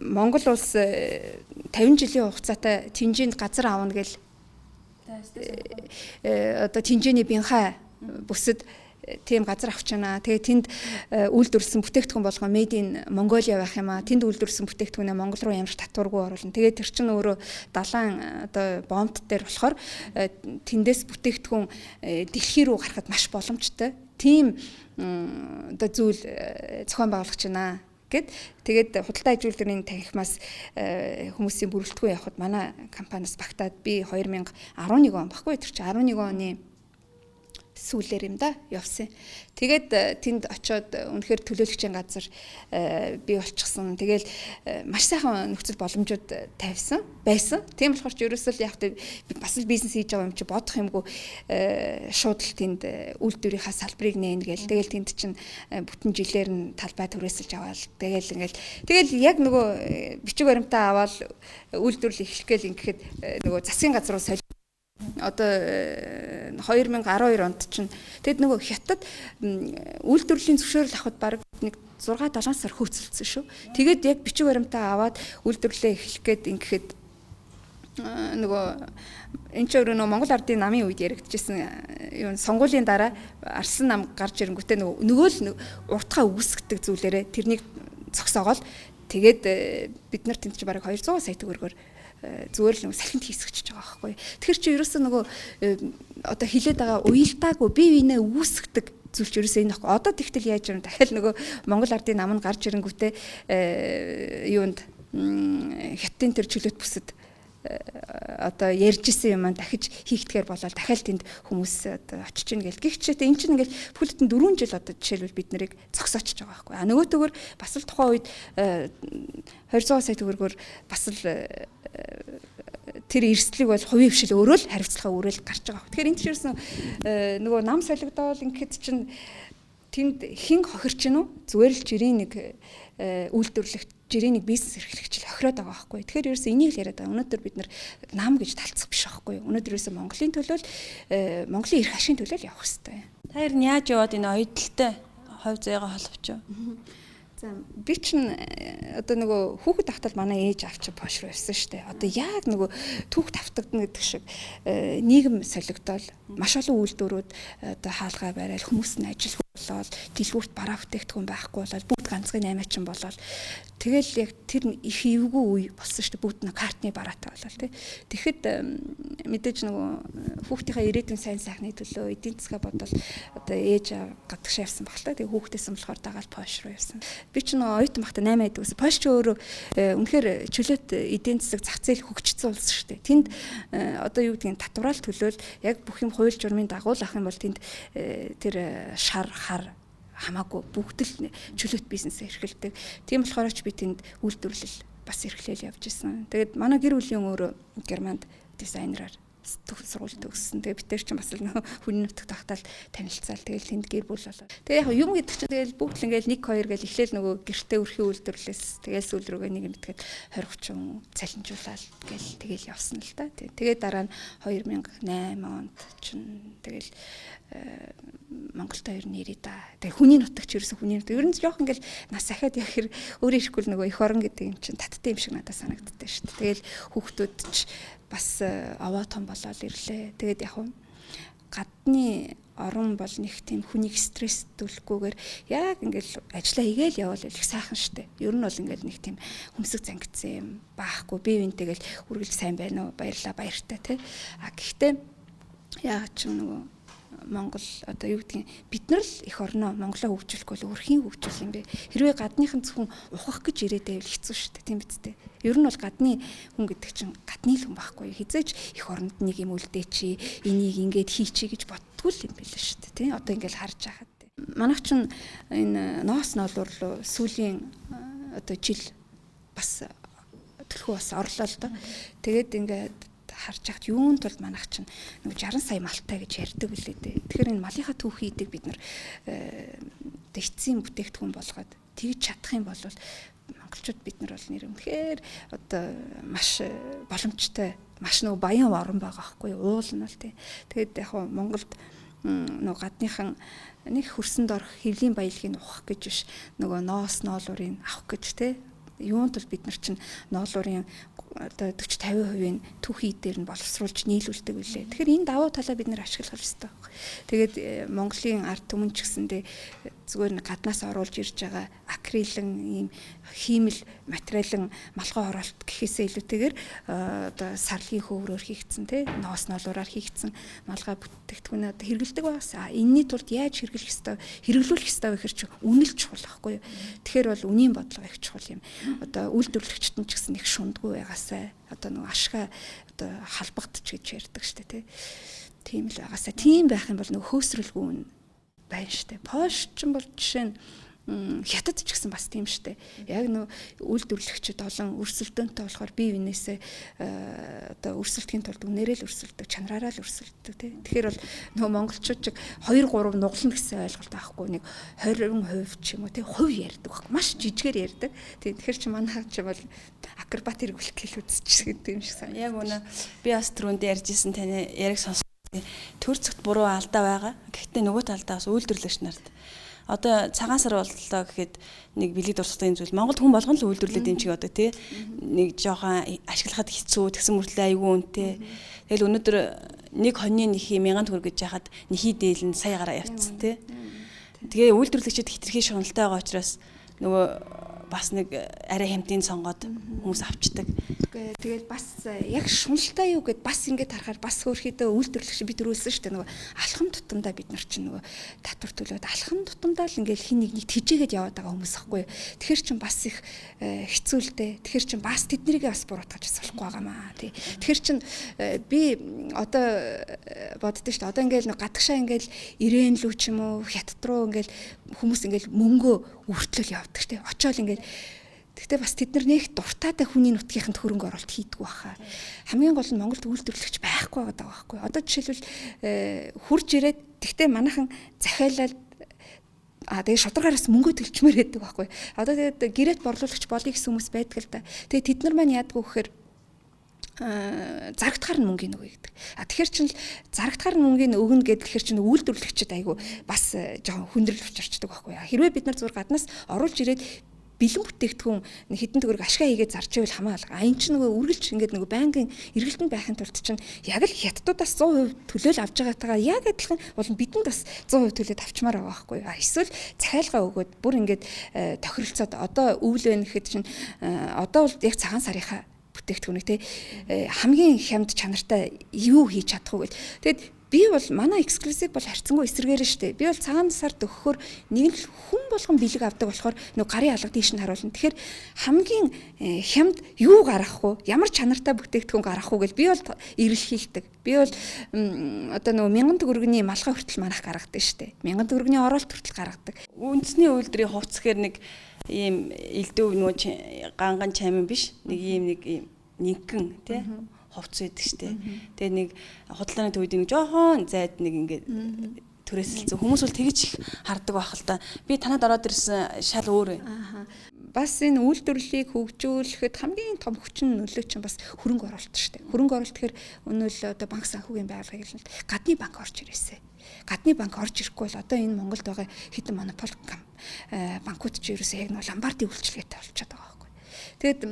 Монгол улс 50 жилийн хугацаатай Тинжээнд газар аавна гэл одоо Тинжээний бинхай бүсэд тийм газар авч байна. Тэгээ тэнд үйлдвэрлэсэн бүтээгдэхүүн болгоо Made in Mongolia байх юм аа. Тэнд үйлдвэрлэсэн бүтээгдэхүүнээ Монгол руу ямар ч татваргүй оруулна. Тэгээ тэр чинь өөрөө далайн одоо бомбт дээр болохоор тэндээс бүтээгдэхүүн дэлхий рүү гарахад маш боломжтой. Тийм одоо зүйл зохион байгуулагч байна гэд тэгээд худалдаа аж үйлдвэрийн танхимаас хүмүүсийн бүрэлдэхүүн явахад манай компаниас багтаад би 2011 он баггүй тэр чинь 11 оны сүүлээр юм да явсан. Тэгээд тэнд очиод үнэхээр төлөөлөгчийн газар бий болчихсон. Тэгэл маш сайхан нөхцөл боломжууд тавьсан байсан. Тийм болохоор ч ерөөсөө яг бас л бизнес хийж байгаа юм чи бодох юмгүй шууд л тэнд үйлдвэрийнхаа салбарыг нээн гээл. Тэгэл тэнд чинь бүтэн жилээр нь талбай түрээсэлж аваад тэгэл яг нөгөө бичиг баримтаа аваад үйлдвэрлэл эхлэх гээл ингээд нөгөө засгийн газар руу одоо 2012 онд чинь тэгэд нөгөө хятад үйлдвэрлэлийн зөвшөөрөл авахд баг нэг 6-7 сар хөөцөлдсөн шүү. Тэгээд яг бичиг баримтаа аваад үйлдвэрлэлээ эхлэх гээд ингээд нөгөө энэ ч өөрөө Монгол Ардын намын үед яригдчихсэн юу сонгуулийн дараа арслан нам гарч ирэнгүүтээ нөгөө л уртгаа үүсгдэг зүйлээрээ тэрнийг зогсоогоол тэгээд бид нар тэнд чинь бараг 200 сая төгрөгөөр зүгээр л салхинд хийсгэж байгаа байхгүй. Тэгэхээр чи ерөөсөө нөгөө одоо хилээд байгаа уялдаагүй бие биенээ үүсгдэг зүйл ч ерөөсөө энэ байхгүй. Одоо тэгтэл яаж юм дахиад нөгөө Монгол Ардын нам нь гарч ирэнгүүтээ юунд хятадын төр чөлөөт бүсэд одоо ярьж исэн юм дахиж хийхдгээр болоод дахиад тэнд хүмүүс одоо очиж ийн гэл гихчтэй эн чинь ингээл бүхэлдэн 4 жил одоо жишээлбэл бид нарыг зогсоочж байгаа байхгүй. Нөгөөтэйгөр бас л тухайн үед 200 сая төгрөгөөр бас л тэр эрсдлийг бол хувийн хвшил өөрөө л хариуцлага өрөөл гарч байгаа. Тэгэхээр энэ чинь нөгөө нам солигдоол ингээд чинь тэнд хин хохирч гинүү зүгээр л жирийн нэг үйлдвэрлэгч жирийн нэг бизнес эрхлэгч хохироод байгаа байхгүй. Тэгэхээр ерөөсөө энийг л яриад байгаа. Өнөөдөр бид нар нам гэж талцах биш байхгүй. Өнөөдөр ерөөсөө Монголын төлөө Монголын эрх ашигын төлөө явах хэрэгтэй. Та хоёр нь яаж яваад энэ оюуталтай хувь заяагаа холбоч вэ? За би чинь одоо нөгөө хүүхэд автал манай ээж авч Пош руу явсан шүү дээ. Одоо яг нөгөө түүх тавтагдана гэдэг шиг нийгэм солигдоол маш олон үйлдвэрүүд одоо хаалгаа барайл хүмүүс нь ажил болоод дэлгүүрт бараа бүтээгдэхүүн байхгүй болоод бүгд ганцхан 8 болоод тэгэл яг тэр их эвгүй үе болсон шүү дээ. Бүгд нэг картны бараатай болоод тий. Тэгэхэд мэдээж нөгөө хүүхдийнхээ ирээдүйн сайн сайхны төлөө эдийн засгаа бодвол одоо ээж гадагшаа явсан багтаа. Тэгээ хүүхдээсэн болохоор дагаад Пош руу явсан. Би ч нөгөө оюутан багтаа 8 байдаг гэсэн. Пош ч өөрөө үнэхээр чөлөөт эдийн засаг зах зээл хөгжсөн улс шүү дээ. Тэнд одоо юу гэдгийг татвараал төлөөл яг бүх юм хууль журмын дагуу ах юм бол тэнд тэр шар хар хамаагүй бүгд л чөлөөт бизнесээ эрхэлдэг. Тийм болохоор ч би тэнд үйлдвэрлэл бас эрхлээл явж исэн. Тэгээд манай гэр бүлийн өөрөө Германд дизайнераар сургууль төгссөн. Тэгээ бид тээр чинь бас л хүний нутагт тагтаал танилцаал. Тэгэл тэнд гэр бүл болоо. Тэгээ яг юм гэдэг чинь тэгэл бүгд л ингээл 1 2 гэл эхлээл нөгөө гэртээ өрхийн үйлдвэрлэлээс тэгэл сүүл рүүгээ нэг юм итгээд 20 30 цалинжуулаад гэл тэгэл явсан л та. Тэгээд дараа нь 2008 онд чинь тэгэл Монголд ер нь ирээ да. Тэгээ хүний нутагч ерөөсө хүний нутаг. Ер нь жоох ингээл нас ахаад явах хэр өөрөө ирэхгүй л нөгөө эх орон гэдэг юм чинь таттай юм шиг надад санагддаг шүү дээ. Тэгэл хүүхдүүд ч бас аваа том болоод ирлээ. Тэгээд яг нь гадны орон бол нэг тийм хүнийг стресстүүлэхгүйгээр яг ингээл ажиллаа игээл явал их сайхан штэ. Ер нь бол ингээл нэг тийм хүмсэг зангидсан юм баахгүй. Бие биентэйгээл үргэлж сайн байна уу? Баярлаа, баяртай тий. А гэхдээ яг ч нөгөө Монгол одоо юу гэдгийг бид нар л эх орноо Монголоо хөгжүүлэхгүй л өрхийн хөгжүүл юм бэ. Хэрвээ гадныхан зөвхөн ухах гэж ирээд байвал хэцүү шүү дээ, тийм биз дээ. Ер нь бол гадны хүн гэдэг чинь гадны л хүн байхгүй. Хизээч эх оронд нэг юм үлдээчи, энийг ингээд хийчи гэж боддгүй л юм байл шүү дээ, тийм. Одоо ингээд харж байхад. Манайх чинь энэ ноос ноолуур руу сүүлийн одоо жил бас төлхөө бас орлоо л доо. Тэгээд ингээд харж яхад юунд бол манайх чинь нэг 60 сая малтай гэж ярьдаг үлээ дээ. Тэгэхээр энэ малынхаа түүхий идэг бид нар эцсийн бүтээгдэхүүн болгоод тэгж чадах юм бол монголчууд бид нар бол нэр үнэхээр одоо маш боломжтой, маш нэг баян орн байгаа байхгүй юу? Уул нь бол тий. Тэгээд яг нь Монголд нөгөө гадныхан нэг хөрсөнд орох хэвлийн баялагийг ухах гэж биш нөгөө ноос ноолуурыг авах гэж тий. Юунд бол бид нар чинь ноолуурын одоо 40-50% түүхий дээр нь боловсруулж нийлүүлдэг үлээ. Тэгэхээр энэ давуу талаа бид нэр ашиглах хэрэгтэй. Тэгээд Монголын ард түмэн ч гэсэндээ зүгээр нэг гаднаас оруулж ирж байгаа акрилын ийм хиймэл материалын малгай оролт гэхээсээ илүүтэйгээр одоо сарлгийн хөврөөр хийгдсэн тий ноос ноолуураар хийгдсэн малгай бүтээгдэхүүн одоо хэрэглэдэг байгаас энэний тулд яаж хэрэглэх ёстой хэрэглүүлэх ёстой вэ гэхэр чи үнэл чухал байхгүй юу. Тэгэхээр бол үнийн бодлого их чухал юм. Одоо үйлдвэрлэгчд нь ч гэсэн их шундгүй байгаасай одоо нэг ашгаа одоо халбагдчих гэж ярьдаг штэ тий. Тийм л байгаасай. Тийм байх юм бол нэг хөөсрөлгүй үн байна штэ. Польш ч бол жишээ нь хятад ч гэсэн бас тийм штэ. Яг нөө үйлдвэрлэгчид олон өрсөлдөөнтэй болохоор бие биенээсээ одоо өрсөлдөхийн тулд үнээрээ л өрсөлдөг, чанараараа л өрсөлдөг тий. Тэгэхээр бол нөө монголчууд ч 2 3 нуглана гэсэн ойлголт байхгүй нэг 20% ч юм уу тий хувь ярьдаг байхгүй. Маш жижигээр ярьдаг. Тий тэгэхээр чи манайх ч бол акробат хэрэгүүлэх гэл үзчихсэн гэдэг юм шиг санагдав. Яг үнэ би бас түрүүнд ярьжсэн таны яриг сонссон. Төр зэгт буруу алдаа байгаа. Гэхдээ нөгөө талдаа бас үйлдвэрлэгч нарт одоо цагаан сар боллоо гэхэд нэг бэлэг дурсгалын зүйл Монголд хүн болгон л үйлдвэрлээд юм чиг одоо тий нэг жоохон ашиглахад хэцүү тэгсэн мөртлөө айгүй үнэтэй. Тэгэл өнөөдөр нэг хоньны нэхий 1000 төгрөг гэж яхад нэхий дээл нь сая гараа явцсан тий. Тэгээ үйлдвэрлэгчид хитрхи шуналтай байгаа учраас нөгөө бас нэг арай хямдын сонгоод хүмүүс авчдаг. Тэгээд бас яг шуналтай юу гэд бас ингэж харахаар бас хөөрхийдөө үйлдвэрлэгч бид төрүүлсэн шүү дээ. Нөгөө алхам тутамдаа бид нар чинь нөгөө татвар төлөөд алхам тутамдаа л ингээл хин нэг тэжээгээд яваад байгаа хүмүүс ахгүй. Тэгэхэр чин бас их хэцүүлдэ. Тэгэхэр чин бас тэднэрийгээ бас буруутгаж болохгүй байгаамаа тий. Тэгэхэр чин би одоо боддоо шүү дээ. Одоо ингээл нэг гадагшаа ингээл ирээн лүү ч юм уу хятад руу ингээл хүмүүс ингээл мөнгөө үртлэл явдаг тий. Очоод ингээл гэхдээ бас тэд нар нэг дуртаатай хүний нутгийнханд хөрөнгө оруулалт хийдэг байхаа. Хамгийн гол нь Монголд үйлдвэрлэгч байхгүй байгаа байхгүй. Одоо жишээлбэл хурж ирээд гэхдээ манайхан захиалаад тэгээ шударгаараас мөнгө төлчмөр байдаг байхгүй. Одоо тэгээд гэрээт борлуулагч болъё гэсэн хүмүүс байдаг л да. Тэгээд тэд нар маань яадгүй гэхээр зарагдахаар нь мөнгөний өгье гэдэг. Тэгэхээр чинь зарагдахаар нь мөнгөний өгнө гэхээр чинь үйлдвэрлэгчд айгу бас жоохон хүндрэл учирчдаг байхгүй. Хэрвээ бид нар зур гаднаас оруулж ирээд бэлэн бүтээгдэхүүн хэдэн төгрөг ашгаа хийгээд зарж ивэл хамаалга. Аян ч нөгөө үргэлж ингээд нөгөө байнгын эргэлтэнд байхын тулд чинь яг л хятадуудаас 100% төлөөл авж байгаатайгаа яг адилхан бол бидэнд бас 100% төлөөд авчмаар байгаа байхгүй. Эсвэл захиалга өгөөд бүр ингээд тохиролцоод одоо өвл байна гэхэд чинь одоо бол яг цагаан сарынхаа бүтээгдэхүүнийг те хамгийн хямд чанартай юу хийж чадах вэ гэвэл тэгэд би бол манай эксклюзив бол харьцангуй эсэргээр штэ. Би бол цагаан сард өгөхөөр нэг л хүн болгон бэлэг авдаг болохоор нөгөө гарын алга дийш нь харуулна. Тэгэхээр хамгийн хямд юу гаргах вэ? Ямар чанартай бүтээгдэхүүн гаргах вэ гэж би бол эрэлхийлдэг. Би бол одоо нөгөө 1000 төгрөгийн малгай хүртэл манах гаргадаг штэ. 1000 төгрөгийн оролт хүртэл гаргадаг. Үндэсний үйлдвэрийн хувцс гэхэр нэг ийм элдв нөгөө ганган чамин биш. Нэг ийм нэгэн тий хувцс байдаг штэ. Тэгээ нэг худалдааны төвд нэг жоохон зайд нэг ингээд түрээсэлцэн хүмүүс бол тэгж их хардаг байх л да. Би танад ороод ирсэн шал өөр. Бас энэ үйлдвэрлэлийг хөгжүүлэхэд хамгийн том хүчин нөлөөч нь бас хөрөнгө оруулалт шүү дээ. Хөрөнгө оруулалт гэхээр өнөөл одоо банк санхүүгийн байгууллага хэлнэ. Гадны банк орж ирээсэй. Гадны банк орж ирэхгүй бол одоо энэ Монголд байгаа хэдэн монопол банкуд ч ерөөсөө яг нэг ломбардын үйлчлэгээтэй болчиход байгаа. Тэгэд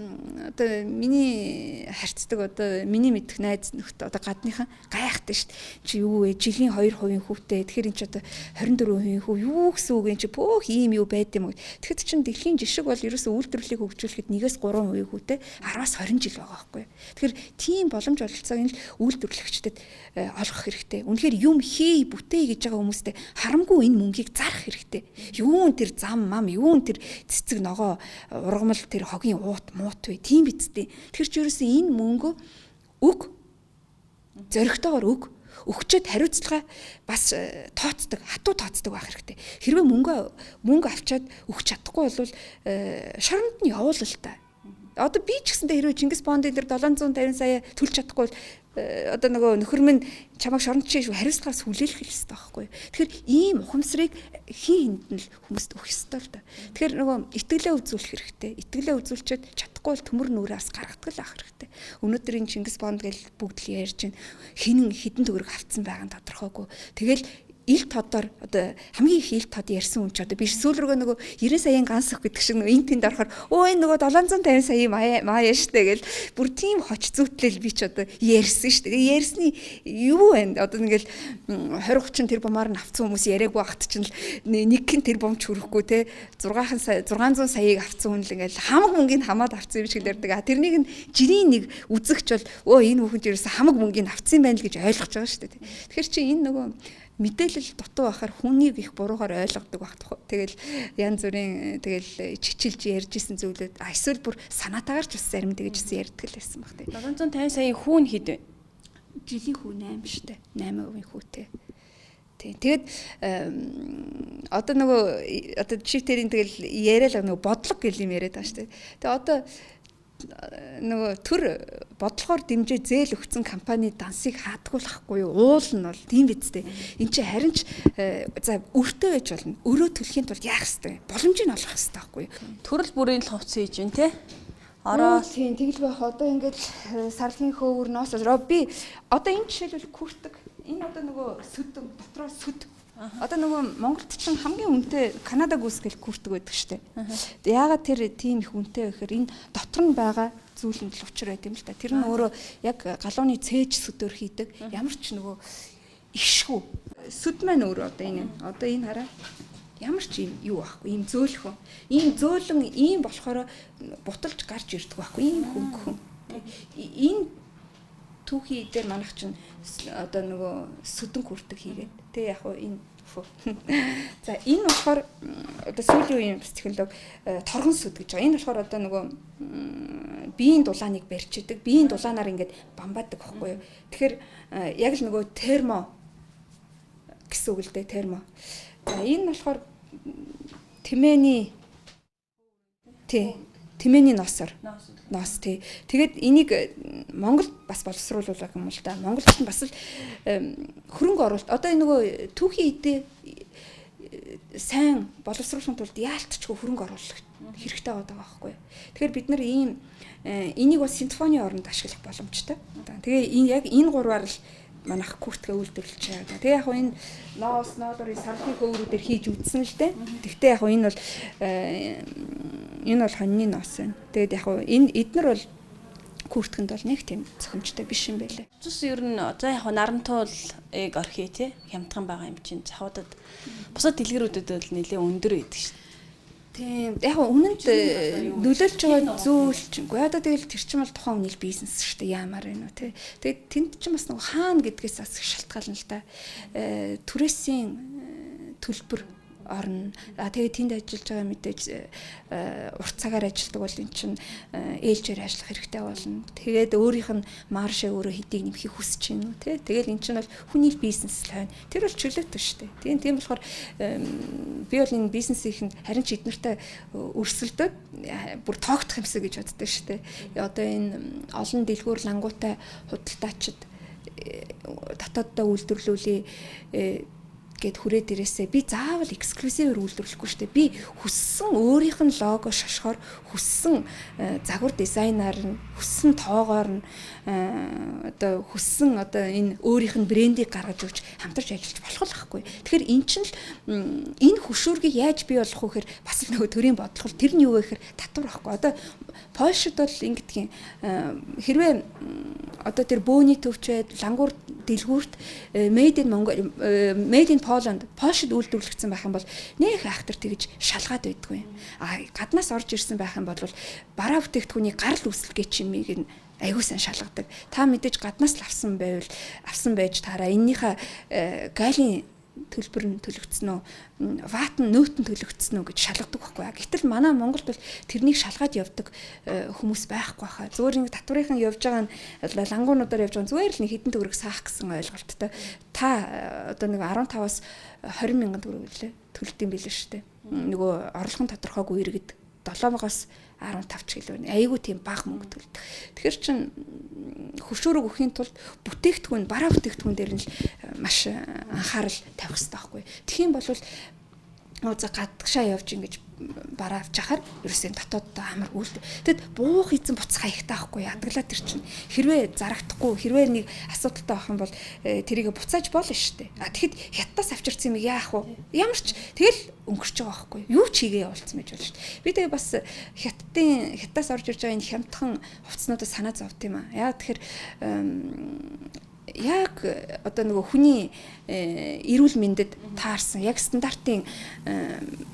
одоо миний харьцдаг одоо миний мэдэх найз нөхд одоо гадныхан гайхдаг шүү дээ. Чи юу вэ? Жилийн 2% хүүтэй. Тэгэхээр эн чи одоо 24% хүү юу гэсэн үг юм чи бөөх ийм юу байд юм уу? Тэгэхэд чин дэлхийн жишг бол ерөөсөө үйлдвэрлэлийг хөгжүүлэхэд 1-3% хүүтэй 10-аас 20 жил байгаа байхгүй. Тэгэхээр тийм боломж олцоог нь л үйлдвэрлэгчдэд олгох хэрэгтэй. Үнэхээр юм хий бүтээ гэж байгаа хүмүүстээ харамгүй энэ мөнгийг зарах хэрэгтэй. Юун тэр зам мам, юун тэр цэцэг ногоо ургамал тэр хогийн муут вэ? Тийм бицтэй. Тэр ч ерөөсөө энэ мөнгө өг зоригтойгоор өг өгчөөд хариуцлага бас тооцдог, хатуу тооцдог байх хэрэгтэй. Хэрвээ мөнгө авчаад өгч чадахгүй бол шоронд нь явуул л та. Одоо би ч гэсэндээ хэрвээ Чингис Бондын дээр 750 сая төлж чадахгүй бол одоо нөгөө нөхөр минь чамайг шоронд чиш хариуцлагаас хүлээлгэх хэрэгтэй байхгүй. Тэгэхээр ийм ухамсарыг хин хинд нь л хүмүүст өгөх ёстой л да. Тэгэхээр нөгөө итгэлээ үзүүлэх хэрэгтэй. Итгэлээ үзүүлчихэд чадахгүй бол төмөр нүрээс гаргадаг л ах хэрэгтэй. Өнөөдөр энэ Чингис Бонд гэж бүгд л ярьж байна. Хідэн төгрөг авцсан байгаа нь тодорхойгүй. Тэгэл ил тодор одоо хамгийн их ил тод ярьсан хүн ч одоо биш сүүл рүүгээ нөгөө 90 саяын ганс өх гэдэг шиг нөгөө энэ тэнд орохоор энэ нөгөө 750 сая маа штэ гэл бүр тийм хоч зүйтлэл би ч одоо ярьсан штэ. Ярьсны юу вэ? Одоо ингээл 20-30 тэрбумаар нь авцсан хүмүүс яриаггүй багт чинь нэг хэн тэрбум ч хүрэхгүй те 600 саяыг авцсан хүн л ингээл хамаг мөнгөний хамаад авцсан юм шиг л ярьдаг. Тэрнийг нь жирийн нэг үзэгч бол энэ хүүхэн ч ерөөсө хамаг мөнгөний авцсан байна л гэж ойлгож байгаа штэ. Тэгэхээр чи энэ нөгөө мэдээлэл дутуу байхаар хүнийг их буруугаар ойлгодог багт. Тэгэл янз бүрийн тэгэл чичилж ярьж исэн зүйлүүд эсвэл бүр санаатаагаар ч бас зарим тэгжсэн ярьдаг л байсан баг. 750 сая хүүн хэд вэ? Жилийн хүү 8 штэ. 8% хүүтэй. Тэгээд одоо нөгөө одоо читерийн тэгэл яриад нөгөө бодлого гэл юм яриад байгаа штэ. Тэгээд одоо нөгөө төр бодлогоор дэмжээ зээл өгсөн компани дансыг хаадгуулахгүй юу? Уул нь бол тийм биз дээ. Энд чи харин ч за өртөө байж болно. Өрөө төлөхийн тулд яах ёстой? Боломжийг олох ёстой байхгүй юу? Төрөл бүрийн л хувцас хийж байна те. Ороо тийм тэгэл байх. Одоо ингээд сарлын хөөвөрнөөс би одоо энэ жишээлбэл күртэг. Энэ одоо нөгөө сүд дотроо сүд. Одоо нөгөө Монголд ч хамгийн үнэтэй Канада гүс гэл күртэг байдаг штэ. Яагаад тэр тийм их үнэтэй вэ гэхээр энэ дотор нь байгаа зүйлэнд л учир байт юм л та. Тэр нь өөрөө яг галууны цээж сүдөр хийдэг. Ямар ч нөгөө ишгүү. Сүд маань өөрөө одоо энэ хараа. Ямар ч юм юу байхгүй. Ийм зөөлхөн. Ийм зөөлөн ийм болохоор буталж гарч ирдэг байхгүй. Ийм хөнгөн. Энэ түүхий дээр манайх чинь одоо нөгөө сүдэн күртэг хийгээд тэг яг хуу энэ за энэ болохоор одоо сүүлийн үеийн бас технологи торгон сүд гэж байгаа. Энэ болохоор одоо нөгөө биеийн дулааныг барьчидаг. Биеийн дулаанаар ингээд бамбаадаг байхгүй юу. Тэгэхээр яг л нөгөө термо гэсэн үг л дээ термо. За энэ болохоор тэмээний ноосор ноос тий. Тэгээд энийг Монголд бас боловсруулуулах юм л да. Монголд ч бас л хөрөнгө оруулалт. Одоо энэ нөгөө түүхийн эдээ сайн боловсруулахын тулд яалтчгүй хөрөнгө оруулах хэрэгтэй байгаа байхгүй. Тэгэхээр бид нар энийг бас симфони оронд ашиглах боломжтой. Тэгээ яг энэ гурваар л манайх күртгээ үйлдвэрлэж байгаа. Тэгээ яг энэ ноодорын сарлын хөөврүүдээр хийж үзсэн л дээ. Тэгвэл яг энэ бол хоньны ноос байна. Тэгээд яг эднэр бол күртгэнд бол нэг тийм зохимжтой биш юм байлээ. Цус ер нь за яг нарантуул орхи тий хямдхан байгаа юм чинь цахуудад бусад дэлгэрүүдэд бол нэлээд өндөр байдаг шин. Тийм. Яг үнэнд нөлөөлж байгаа зүйлчгүй. Одоо тэгэл тэр чинь бол тухайн хүний бизнес шүү дээ. Яамаар байна уу те. Тэгээд тэнд чинь бас нэг хаана гэдгээс бас шалтгаална л да. Түрээсийн төлбөр орно. Тэгээд тэнд ажиллаж байгаа мэдээж урт цагаар ажилладаг бол эн чинь ээлжээр ажиллах хэрэгтэй болно. Тэгээд өөрийнх нь маршаа өөрөө хэдийг нэмхийг хүсэж байна уу тий. Тэгээд эн чинь бол хүний бизнес л байна. Тэр бол чөлөөтэй шүү дээ. Тийм болохоор би бол энэ бизнесийнх нь харин ч эднэртэй өрсөлдөд бүр тоогдох юмсаа гэж боддог шүү дээ. Одоо энэ олон дэлгүүр лангуутай худалдаачид дотооддоо үйлдвэрлүүлээ гэд хүрээд ирээсээ би заавал эксклюзивээр үйлдвэрлэхгүй шүү дээ. Би хүссэн өөрийнх нь лого шошгоор хүссэн загвар дизайнаар нь хүссэн тоогоор нь одоо хүссэн одоо энэ өөрийнх нь брендийг гаргаж өгч хамтарч ажиллаж болох л байхгүй. Тэгэхээр эн чинь л энэ хөшүүргийг яаж бий болгох вэ гэхээр бас л нөгөө төрийн бодлого тэр нь юу вэ гэхээр татвар байхгүй. Одоо Польшид бол ингэдгийн хэрвээ одоо тэр бөөний төвчээд лангуур дэлгүүрт made in Poland Польшид үйлдвэрлэгдсэн байх юм бол нэх айхтар тэгж шалгаад байдгүй. Гаднаас орж ирсэн байх юм бол бараа бүтээгдэхүүний гарал үүсэлгээ чимийг нь аягүй сайн шалгадаг. Та мэдээж гаднаас л авсан байж таараа эннийхээ галийн төлбөр нь төлөгдсөн үү, ват нь нөөтн төлөгдсөн үү гэж шалгадаг байхгүй. Гэтэл манай Монголд бол тэрнийг шалгаад явдаг хүмүүс байхгүй хаа. Зүгээр нэг татврынхан явж байгаа нь лангуунуудаар явж байгаа зүгээр л нэг хэдэн төгрөг саах гэсэн ойлголттой. Та одоо нэг 15-аас 20 мянган төгрөг үлээ төлдөг юм билээ шүү дээ. Нөгөө орлогын тодорхойгүй иргэд 7-аас 15 ч гэлээ. Айгүй тийм бага мөнгө төлдөг. Тэгэхээр чин хөшөөрөг өхийн тулд бүтээгдэхүүн, бараа бүтээгдэхүүн дээр нь л маш анхаарал тавих хэрэгтэй байхгүй. Тэгхийн бол за гадагшаа явж ингэж бараа авч яхаар ерөөсөө дотооддоо амар үйлдэл. Тэгэд буух эзэн буцах хаягтай байхгүй ядглаа тэр чинь. Хэрвээ зарагдахгүй, хэрвээ нэг асуудалтай байх юм бол тэрийг буцааж болно шүү дээ. Тэгэхэд хятадаас авчирсан юм яах вэ? Ямар ч тэгэл өнгөрч байгаа байхгүй. Юу ч хийгээ явуулсан байж болно шүү дээ. Би тэгээ бас хятадаас орж ирж байгаа энэ хямдхан хувцснуудаа санаа зовд юм аа. Яа тэгэхээр яг одоо нөгөө хүний эрүүл мэндэд таарсан яг стандартын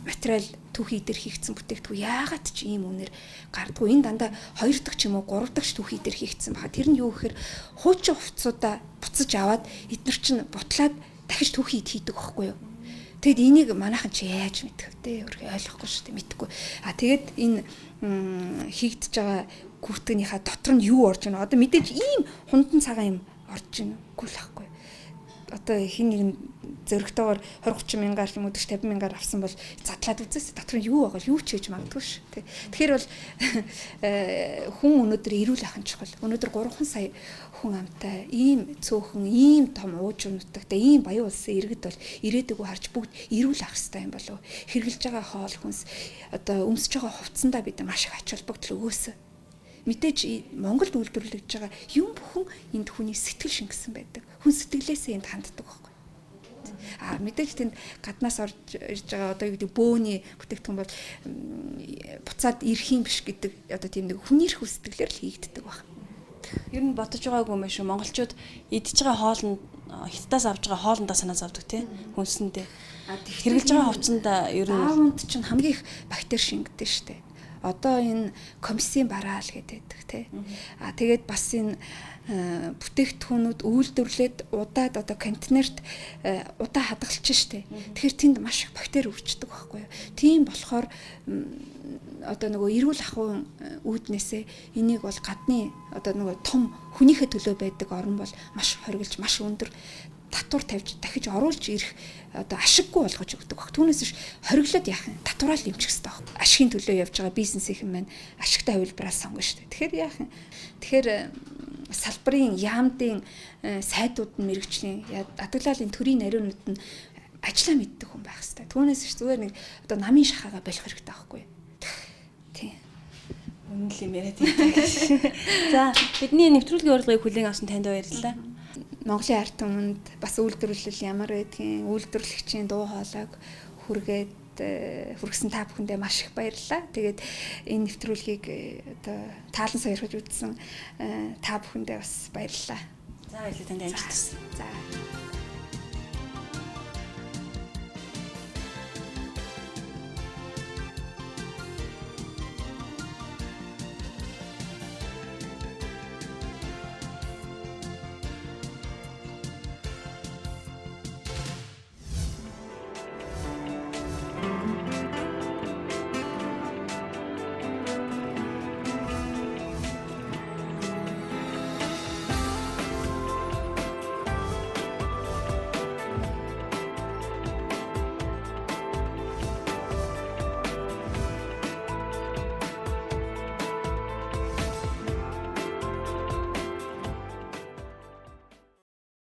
материал түүхий дээр хийгдсэн бүтээгдэхүүн яагаад ч ийм үнээр гардггүй. Энэ дандаа 2 дахь ч юм уу 3 дахь түүхий дээр хийгдсэн баха. Тэр нь юу гэхээр хуучин хувцсуудаа буцаж аваад эдгээр чинь бутлаад дахиж түүхийд хийдэг байхгүй юу. Тэгэд энийг манайхан чи яаж мэдэх вэ? Өөрхий ойлгохгүй шүү дээ, мэдхгүй. Тэгээд энэ хийгдэж байгаа гүртгийнхаа дотор нь юу орж байна? Одоо мэдээж ийм хундан цагаан юм орж ийн гүйл ахгүй. Одоо хин нэг зөрөгтэйгээр 20-30 мянгаар юм уу 40-50 мянгаар авсан бол задлаад үзээс дотор нь юу байгаа юу ч хийж магадгүй ш. Тэгэхээр бол хүн өнөөдөр ирүүл ахын чухал. Өнөөдөр 3 сая хүн амтай ийм цөөхөн ийм том ууж унтагтай ийм баян улсын иргэд бол ирээдүгөө харж бүгд ирүүл ах хэвээр юм болов. Хэрглэж байгаа хоол хүнс одоо өмсөж байгаа хувцсандаа бид маш их ач холбогдол өгөөсөө. Мэдээж Монголд үйлдвэрлэж байгаа юм бүхэн энд хүний сэтгэл шингэсэн байдаг. Хүн сэтгэлээсээ энд ханддаг байхгүй. Мэдээж тэнд гаднаас орж ирж байгаа одоо юу гэдэг бөөний бүтээгдэхүүн бол буцаад ирэх юм биш гэдэг одоо тийм нэг хүний эрх сэтгэлээр л хийгддэг байна. Ер нь бодож байгаагүй юм шүү. Монголчууд идж байгаа хоолнд хятадаас авж байгаа хоолндоо санаа зовдөг тийм хүнсэндээ. Хэрглэж байгаа хувцсандаа ер нь аавнд чинь хамгийн их бактери шингэдэг шүү дээ. Одоо энэ комиссийн бараал гэдэг тий. Тэгээд бас энэ бүтээгдэхүүнүүд үйлдвэрлээд удаад одоо контейнерт удаа хадгалж штэ. Тэгэхээр тэнд маш их бактери үрчдэг байхгүй юу. Тийм болохоор одоо нөгөө эрүүл ахуйн үүднээсээ энийг бол гадны одоо нөгөө том хүнийхээ төлөө байдаг орн бол маш хориглож маш өндөр татвар тавьж дахиж оруулж ирэх одоо ашиггүй болгож өгдөг баг. Түүнээс биш хориглоод яах юм? Татвараа л эмчих хэрэгтэй баг. Ашигын төлөө явж байгаа бизнесийнхэн маань ашигтай хувилбараа сонгоно шүү дээ. Тэгэхээр яах юм? Тэгэхээр салбарын яамдын сайдууд нь мэрэгчлийн адаглалын төрийн нариунууд нь ажиллаа мэддэг хүн байх хэрэгтэй. Түүнээс биш зүгээр нэг одоо намын шахаага болох хэрэгтэй байхгүй юу? Тийм. Үнэн л юм яриад байдаг. За бидний нэвтрүүлгийн урилгыг хүлээн авсан танд баярлалаа. Монголын ард түмэнд бас үйлдвэрлэл ямар байдгийг үйлдвэрлэгчийн дуу хоолойг хүргэсэн та бүхэндээ маш их баярлалаа. Тэгээд энэ нэвтрүүлгийг одоо таалан сойрхож үзсэн та бүхэндээ бас баярлалаа. За баярлалаа танд амжилт хүсье. За.